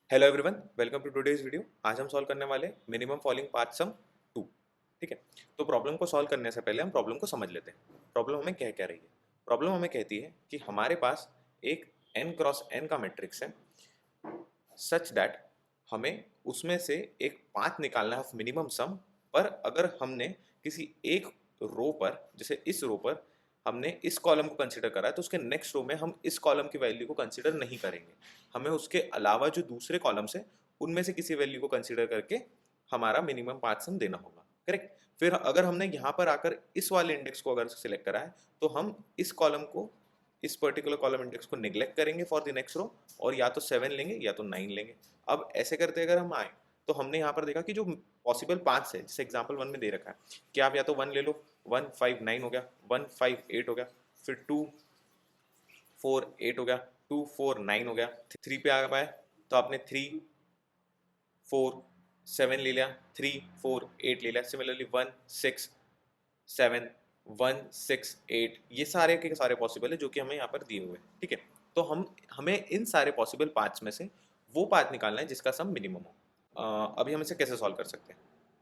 Hello everyone, welcome to today's video. आज हम solve करने वाले मिनिमम फॉलोइंग पार्ट सम 2। ठीक है, तो प्रॉब्लम को सॉल्व करने से पहले हम प्रॉब्लम को समझ लेते हैं। प्रॉब्लम हमें क्या कह रही है? प्रॉब्लम हमें कहती है कि हमारे पास एक n क्रॉस n का मैट्रिक्स है सच दैट हमें उसमें से एक पाथ निकालना है ऑफ मिनिमम सम। पर अगर हमने किसी एक रो पर, जैसे इस रो पर हमने इस कॉलम को कंसीडर करा है, तो उसके नेक्स्ट रो में हम इस कॉलम की वैल्यू को कंसीडर नहीं करेंगे। हमें उसके अलावा जो दूसरे कॉलम्स है उनमें से किसी वैल्यू को कंसीडर करके हमारा मिनिमम पाथ सम देना होगा। करेक्ट। फिर अगर हमने यहाँ पर आकर इस वाले इंडेक्स को अगर सिलेक्ट करा है, तो हम इस कॉलम को, इस पर्टिकुलर कॉलम इंडेक्स को निगलेक्ट करेंगे फॉर द नेक्स्ट रो, और या तो 7 लेंगे या तो 9 लेंगे। अब ऐसे करते अगर हम आए तो हमने यहाँ पर देखा कि जो पॉसिबल पाथ्स है, जैसे एग्जांपल 1 में दे रखा है कि आप या तो 1 ले लो, 1 5 9 हो गया, 1 5 8 हो गया, फिर 2 4 8 हो गया, 2 4 9 हो गया। 3 पे आ पाए तो आपने 3 4 7 ले लिया, 3 4 8 ले लिया। सिमिलरली 1 6 7 1 6 8, ये सारे के सारे पॉसिबल है जो कि हमें यहाँ पर दिए हुए हैं। ठीक है, तो हमें इन सारे पॉसिबल पाथ्स में से वो पाथ निकालना है जिसका सम मिनिमम हो। अभी हम इसे कैसे सॉल्व कर सकते हैं?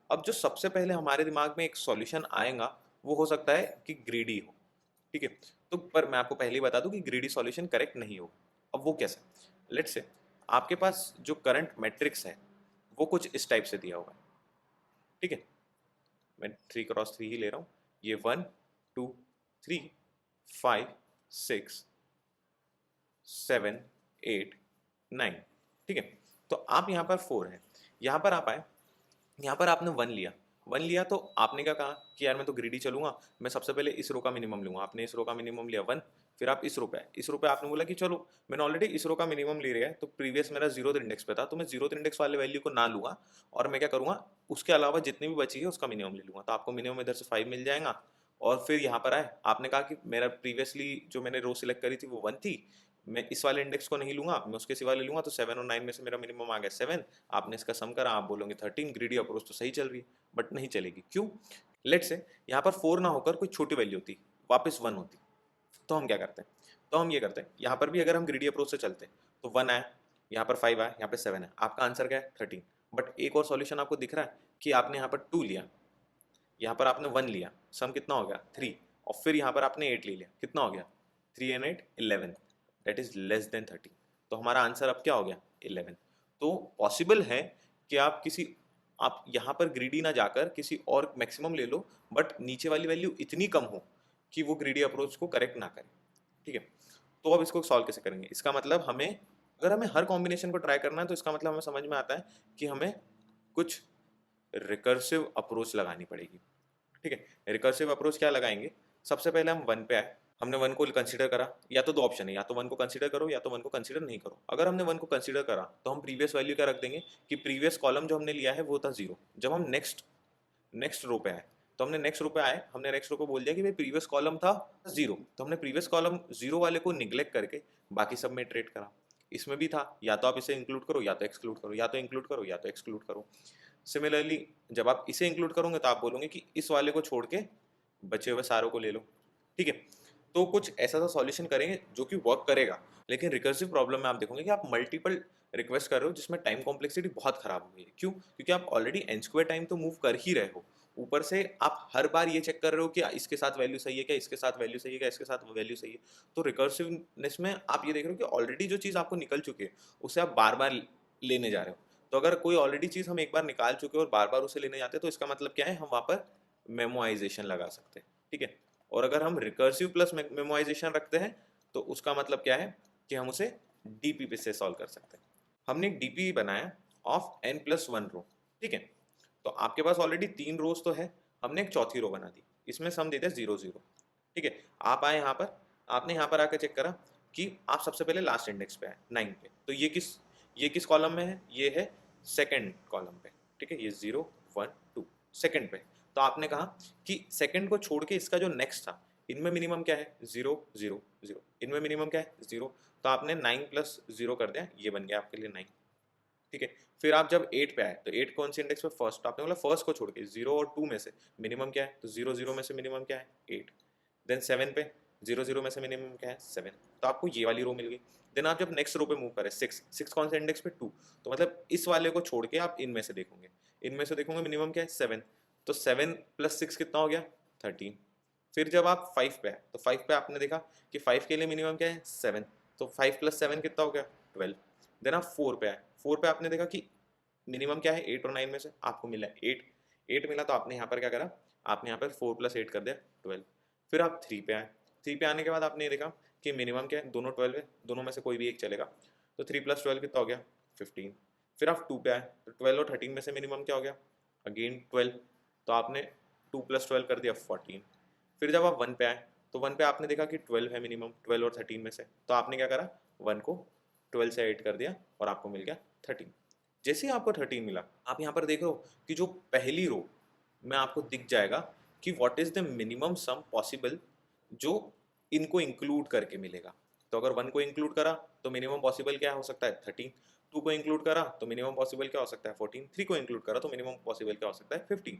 अब जो सबसे पहले हमारे दिमाग में एक सॉल्यूशन आएगा वो हो सकता है कि ग्रीडी हो। ठीक है, तो पर मैं आपको पहले ही बता दूं कि ग्रीडी सॉल्यूशन करेक्ट नहीं होगा। अब वो कैसे? लेट्स से आपके पास जो करंट मैट्रिक्स है वो कुछ इस टाइप से दिया हुआ है। ठीक है, मैं 3 क्रॉस 3 ही ले रहा हूँ। ये 1 2 3 5 6 7 8 9। ठीक है, तो आप यहाँ पर 4 है, यहाँ पर आप आए, यहाँ पर आपने 1 लिया। 1 लिया तो आपने क्या कहा कि यार मैं तो ग्रीडी चलूंगा, मैं सबसे पहले इस रो का मिनिमम लूंगा। आपने इस रो का मिनिमम लिया 1। फिर आप इस रो पे आए, इस रो पे आपने बोला कि चलो मैंने ऑलरेडी इस रो का मिनिमम ले लिया है, तो प्रीवियस मेरा 0th इंडेक्स पे था, तो मैं 0th इंडेक्स वाले वैल्यू को ना लूंगा, और मैं क्या करूंगा, उसके अलावा जितनी भी बची है उसका मिनिमम ले लूंगा। तो आपको मिनिमम इधर से 5 मिल जाएगा। और फिर यहाँ पर आए, आपने कहा कि मेरा प्रीवियसली जो मैंने रो सिलेक्ट करी थी वो 1 थी, मैं इस वाले इंडेक्स को नहीं लूंगा, मैं उसके सिवा ले लूंगा। तो 7 और 9 में से मेरा मिनिमम आ गया 7। आपने इसका सम करा, आप बोलोगे 13। ग्रीडी अप्रोच तो सही चल रही है, बट नहीं चलेगी। क्यों? लेट से यहाँ पर 4 ना होकर कोई छोटी वैल्यू होती, वापस 1 होती, तो हम क्या करते हैं? तो हम ये करते हैं, यहाँ पर भी अगर हम ग्रीडी अप्रोच से चलते हैं तो 1 आए, यहाँ पर 5 आए, यहाँ पे 7 है, आपका आंसर क्या है? 13। बट एक और सॉल्यूशन आपको दिख रहा है कि आपने यहाँ पर 2 लिया, यहाँ पर आपने 1 लिया, सम कितना हो गया? 3। और फिर यहाँ पर आपने 8 ले लिया, कितना हो गया? 3 and 8 11, that is less than 13। तो हमारा आंसर अब क्या हो गया? 11। तो पॉसिबल है कि आप यहाँ पर ग्रीडी ना जाकर किसी और मैक्सिमम ले लो, बट नीचे वाली वैल्यू इतनी कम हो कि वो ग्रीडी अप्रोच को करेक्ट ना करे। ठीक है, तो अब इसको सॉल्व कैसे करेंगे? इसका मतलब हमें, अगर हमें हर कॉम्बिनेशन को ट्राई करना है तो इसका मतलब हमें समझ में आता है कि हमें कुछ रिकर्सिव अप्रोच लगानी पड़ेगी। ठीक है, रिकर्सिव अप्रोच क्या लगाएंगे? सबसे पहले हम 1 पे आए, हमने 1 को कंसीडर करा। या तो दो ऑप्शन है, या तो 1 को कंसीडर करो या तो 1 को कंसीडर नहीं करो। अगर हमने 1 को कंसीडर करा तो हम प्रीवियस वैल्यू क्या रख देंगे कि प्रीवियस कॉलम जो हमने लिया है वो था 0। जब हम नेक्स्ट नेक्स्ट रो पे आए, तो हमने नेक्स्ट रो पे आए, हमने नेक्स्ट रो को बोल दिया कि भाई प्रीवियस कॉलम था 0, तो हमने प्रीवियस कॉलम 0 वाले को निग्लेक्ट करके बाकी सब में इटरेट करा। इसमें भी था, या तो आप इसे इंक्लूड करो या तो एक्सक्लूड करो, या तो इंक्लूड करो या तो एक्सक्लूड करो। सिमिलरली जब आप इसे इंक्लूड करोगे तो आप बोलोगे कि इस वाले को छोड़ के बचे हुए सारों को ले लो। ठीक है, तो कुछ ऐसा सा सॉल्यूशन करेंगे जो कि वर्क करेगा। लेकिन रिकर्सिव प्रॉब्लम में आप देखोगे कि आप मल्टीपल रिक्वेस्ट कर रहे हो जिसमें टाइम कॉम्प्लेक्सिटी बहुत खराब हो गई है। क्यों? क्योंकि आप ऑलरेडी एन स्क्वायर टाइम तो मूव कर ही रहे हो, ऊपर से आप हर बार ये चेक कर रहे हो कि इसके साथ वैल्यू सही है क्या, इसके साथ वैल्यू सही है क्या, इसके साथ वैल्यू सही है। तो रिकर्सिवनेस में आप ये देख रहे हो कि ऑलरेडी जो चीज़ आपको निकल चुकी है उसे आप बार बार लेने जा रहे हो। तो अगर कोई ऑलरेडी चीज़ हम एक बार निकाल चुके हैं और बार बार उसे लेने जाते हैं, तो इसका मतलब क्या है? हम वहाँ पर मेमोआइजेशन लगा सकते हैं। ठीक है, और अगर हम रिकर्सिव प्लस मेमोआइजेशन रखते हैं तो उसका मतलब क्या है कि हम उसे डीपी पे से सॉल्व कर सकते हैं। हमने एक डीपी बनाया ऑफ n+1 रो। ठीक है, तो आपके पास ऑलरेडी 3 रोज तो है, हमने एक चौथी रो बना दी, इसमें सम देते हैं 0 0। ठीक है, आप आए यहाँ पर, आपने यहाँ पर आकर चेक करा कि आप सबसे पहले लास्ट इंडेक्स पे आए 9 पे, तो ये किस कॉलम में है? ये है सेकंड कॉलम पे। ठीक है, ये 0 1 2 सेकंड पे। तो आपने कहा कि सेकंड को छोड़ के इसका जो नेक्स्ट था, इनमें मिनिमम क्या है? 0 0 0। इनमें मिनिमम क्या है? 0। तो आपने 9 + 0 कर दिया, ये बन गया आपके लिए 9। ठीक है, फिर आप जब 8 पे आए तो 8 कौन सी इंडेक्स पे? फर्स्ट। तो आपने बोला फर्स्ट को छोड़ के 0 और 2 में से मिनिमम क्या है? तो 0 0 में से मिनिमम क्या है? 8। देन 7 पे 0 0 में से मिनिमम क्या है 7, तो आपको ये वाली रो मिल गई। देन आप जब नेक्स्ट रो पे मूव करें 6 कौन से इंडेक्स पे 2, तो मतलब इस वाले को छोड़ के आप इनमें से देखोगे, इनमें से देखोगे मिनिमम क्या है 7, तो 7 + 6 कितना हो गया 13। फिर जब आप 5 पे आए तो 5 पे आपने देखा कि 5 के लिए मिनिमम क्या है 7, तो 5 + 7 कितना हो गया 12। देन आप 4 पे आए, 4 पे आपने देखा कि मिनिमम क्या है 8 और 9 में से आपको मिला 8, 8 मिला तो आपने यहाँ पर क्या करा, आपने यहाँ पर 4 + 8 कर दिया 12। फिर आप 3 पे आए, 3 पे आने के बाद आपने ये देखा कि मिनिमम क्या है, दोनों 12 है, दोनों में से कोई भी एक चलेगा, तो 3 + 12 कितना हो गया 15। फिर आप 2 पे आए तो 12 और 13 में से मिनिमम क्या हो गया अगेन 12, तो आपने 2 + 12 कर दिया 14। फिर जब आप 1 पे आए तो 1 पे आपने देखा कि 12 है मिनिमम 12 और 13 में से, तो आपने क्या करा 1 को 12 से ऐड कर दिया और आपको मिल गया 13। जैसे ही आपको 13 मिला, आप यहाँ पर देख रहे हो कि जो पहली रो में आपको दिख जाएगा कि what is the minimum some possible जो इनको इंक्लूड करके मिलेगा। तो अगर 1 को इंक्लूड करा तो मिनिमम पॉसिबल क्या हो सकता है 13, 2 को इंक्लूड करा तो मिनिमम पॉसिबल क्या हो सकता है 14, 3 को इंक्लूड करा तो मिनिमम पॉसिबल क्या हो सकता है 15।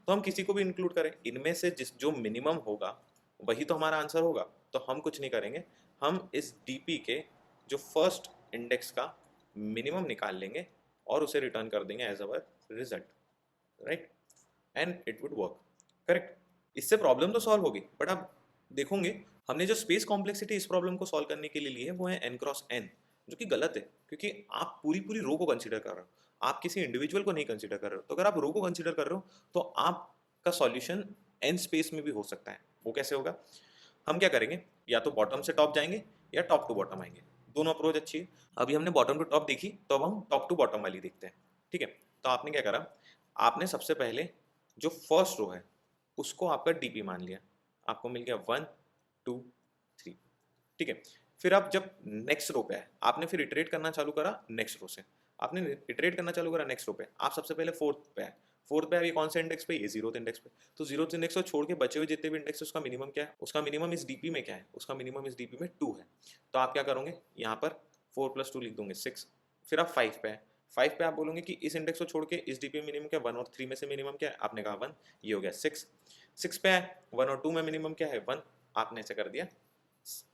तो हम किसी को भी इंक्लूड करें, इनमें से जिस जो मिनिमम होगा वही तो हमारा आंसर होगा। तो हम कुछ नहीं करेंगे, हम इस डीपी के जो फर्स्ट इंडेक्स का मिनिमम निकाल लेंगे और उसे रिटर्न कर देंगे as our result, right, and it would work, correct. इससे प्रॉब्लम तो सॉल्व होगी, बट आप देखोगे हमने जो स्पेस कॉम्प्लेक्सिटी इस प्रॉब्लम को सॉल्व करने के लिए ली है वो है n×n, जो कि गलत है क्योंकि आप पूरी पूरी रो को कंसीडर कर रहे हो, आप किसी इंडिविजुअल को नहीं कंसीडर कर रहे हो। तो अगर आप रो को कंसीडर कर रहे हो तो आपका सॉल्यूशन n स्पेस में भी हो सकता है। वो कैसे होगा, हम क्या करेंगे, या तो बॉटम से टॉप जाएंगे या टॉप टू बॉटम आएंगे, दोनों अप्रोच अच्छी है। अभी हमने बॉटम टू टॉप देखी तो अब हम टॉप टू बॉटम वाली देखते हैं, ठीक है। तो आपने क्या करा, आपने सबसे पहले जो फर्स्ट रो है उसको आपका डीपी मान लिया, आपको मिल गया 1 2 3, ठीक है। फिर आप जब नेक्स्ट रो पे आए आपने फिर इटरेट करना चालू करा नेक्स्ट रो से, आपने इटरेट करना चालू करा नेक्स्ट रो पे, आप सबसे पहले फोर्थ पे आए, फोर्थ पे अभी कौन से इंडेक्स पे, ये 0th इंडेक्स पे। तो 0th इंडेक्स को छोड़ के बचे हुए जितने भी इंडेक्स है उसका मिनिमम क्या है, उसका मिनिमम इस डीपी में क्या है, उसका मिनिमम इस डीपी में 2 है। तो आप क्या करोगे, यहाँ पर 4 + 2 लिख दोगे 6। फिर आप 5 पे आए, 5 पे आप बोलोगे कि इस इंडेक्स को छोड़ के इस डीपी में मिनिमम क्या है 1 और 3 में से मिनिमम क्या है, आपने कहा 1, ये हो गया 6। 6 पे आए, 1 और 2 में मिनिमम क्या है 1, आपने ऐसे कर दिया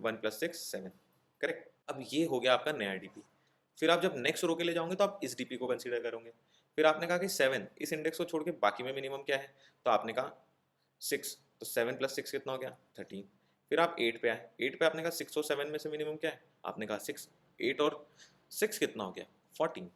1 + 6 7, करेक्ट। अब ये हो गया आपका नया डीपी। फिर आप जब नेक्स्ट रो के लिए जाओगे तो आप इस डीपी को कंसीडर करोगे। फिर आपने कहा कि 7, इस इंडेक्स को छोड़ के बाकी में मिनिमम क्या है, तो आपने कहा 6, तो 7 + 6 कितना हो गया 13। फिर आप 8 पे आए, 8 पे आपने कहा 6 और 7 में से मिनिमम क्या है, आपने कहा 6, 8 और 6 कितना हो गया 14।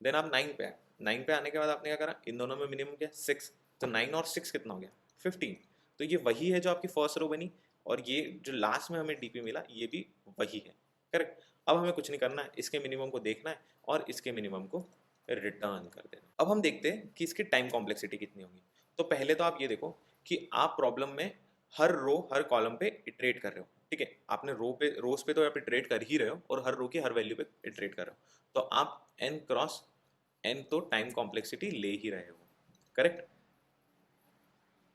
देन आप 9 पे आए, 9 पे आने के बाद आपने क्या करा, इन दोनों में मिनिमम क्या है 6, तो 9 और 6 कितना हो गया 15। तो ये वही है जो आपकी फर्स्ट रो बनी, और ये जो लास्ट में हमें डीपी मिला ये भी वही है, करेक्ट। अब हमें कुछ नहीं करना है, इसके मिनिमम को देखना है और इसके मिनिमम को रिटर्न कर देना। अब हम देखते हैं कि इसकी टाइम कॉम्प्लेक्सिटी कितनी होगी। तो पहले तो आप ये देखो कि आप प्रॉब्लम में हर रो हर कॉलम पे इटरेट कर रहे हो, ठीक है। आपने रोज पे तो आप इटरेट कर ही रहे हो और हर रो की हर वैल्यू पे इटरेट कर रहे हो, तो आप n×n तो टाइम कॉम्प्लेक्सिटी ले ही रहे हो, करेक्ट।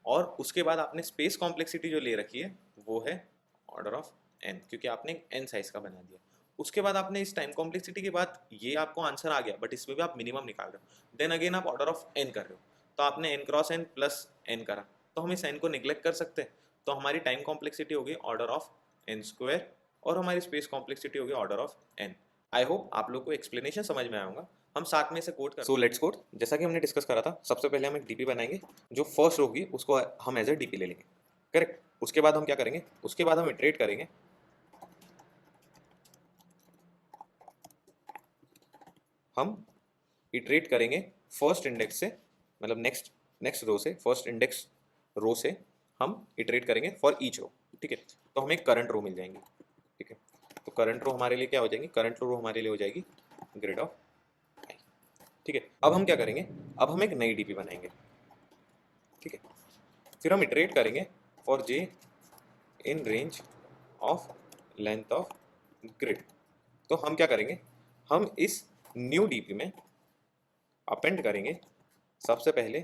और उसके बाद आपने स्पेस कॉम्प्लेक्सिटी जो ले रखी है वो है ऑर्डर ऑफ n, क्योंकि आपने n साइज का बना दिया। उसके बाद आपने इस टाइम कॉम्प्लेक्सिटी के बाद ये आपको आंसर आ गया, बट इसमें भी आप मिनिमम निकाल रहे हो। देन अगेन आप ऑर्डर ऑफ n कर रहे हो, तो आपने n×n + n करा, तो हम इस n को निग्लेक्ट कर सकते हैं। तो हमारी टाइम कॉम्प्लेक्सिटी होगी ऑर्डर ऑफ n² और हमारी स्पेस कॉम्प्लेक्सिटी होगी order of n। I hope आप लोग को एक्सप्लेनेशन समझ में आया होगा। हम साथ में इसे कोड कर, सो लेट्स कोड। जैसा कि हमने डिस्कस करा था, सबसे पहले हम एक डीपी बनाएंगे, जो फर्स्ट होगी उसको हम एज ए डीपी ले लेंगे, करेक्ट। उसके बाद हम क्या करेंगे, उसके बाद हम इटरेट करेंगे, हम इटरेट करेंगे फर्स्ट इंडेक्स से, मतलब नेक्स्ट नेक्स्ट रो से, फर्स्ट इंडेक्स रो से हम इटरेट करेंगे फॉर ईच रो, ठीक है। तो हमें करंट रो मिल जाएंगी, ठीक है। तो करंट रो हमारे लिए क्या हो जाएंगी, करंट रो हमारे लिए हो जाएगी ग्रेड ऑफ आई, ठीक है। अब हम क्या करेंगे, अब हम एक नई डीपी बनाएंगे, ठीक है। फिर हम इटरेट करेंगे for j in range of length of grid. तो हम क्या करेंगे, हम इस न्यू डीपी में अपेंड करेंगे सबसे पहले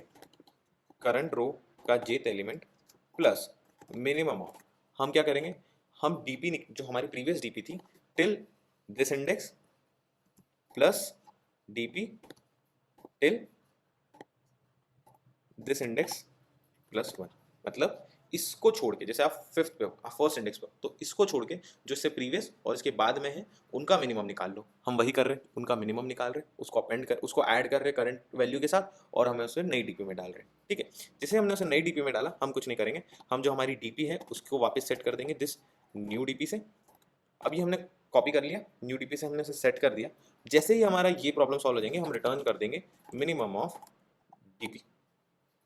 करंट रो का jth element plus minimum of, हम क्या करेंगे, हम डीपी जो हमारी प्रीवियस डीपी थी till this index plus DP till this index +1, मतलब इसको छोड़ के, जैसे आप फिफ्थ पे हो, आप फर्स्ट इंडेक्स पे हो, तो इसको छोड़ के जो इससे प्रीवियस और इसके बाद में है उनका मिनिमम निकाल लो। हम वही कर रहे हैं, उनका मिनिमम निकाल रहे हैं, उसको ऐड कर रहे हैं करंट वैल्यू के साथ, और हमें उसे नई डीपी में डाल रहे हैं। ठीक है, जैसे हमने उसे नई डीपी में डाला, हम कुछ नहीं करेंगे, हम जो हमारी डीपी है उसको वापस सेट कर देंगे दिस न्यू डीपी से। अभी हमने कॉपी कर लिया, न्यू डीपी से हमने उसे सेट कर दिया। जैसे ही हमारा ये प्रॉब्लम सॉल्व हो जाएंगे, हम रिटर्न कर देंगे मिनिमम ऑफ डीपी,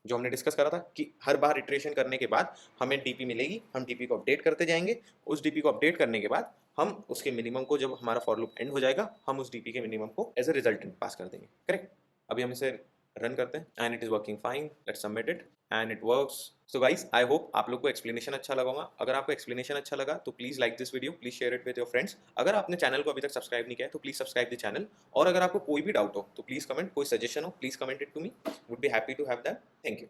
जो हमने डिस्कस करा था कि हर बार इटरेशन करने के बाद हमें डीपी मिलेगी, हम डीपी को अपडेट करते जाएंगे। उस डीपी को अपडेट करने के बाद हम उसके मिनिमम को, जब हमारा फॉर लूप एंड हो जाएगा, हम उस डीपी के मिनिमम को एज अ रिजल्टेंट पास कर देंगे। करेक्ट। अभी हम इसे रन करते हैं and it is working fine. Let's submit it and it works. So guys, I hope आप लोग को एक्सप्लेनेशन अच्छा लगा होगा। अगर आपको एक्सप्लेनेशन अच्छा लगा तो please like this video, please share it with your friends. अगर आपने चैनल को अभी तक सब्सक्राइब नहीं किया है तो प्लीज सब्सक्राइब द चैनल। और अगर आपको कोई भी डाउट हो तो प्लीज कमेंट, कोई सजेशन हो please comment it to me, would be happy to have that. Thank you.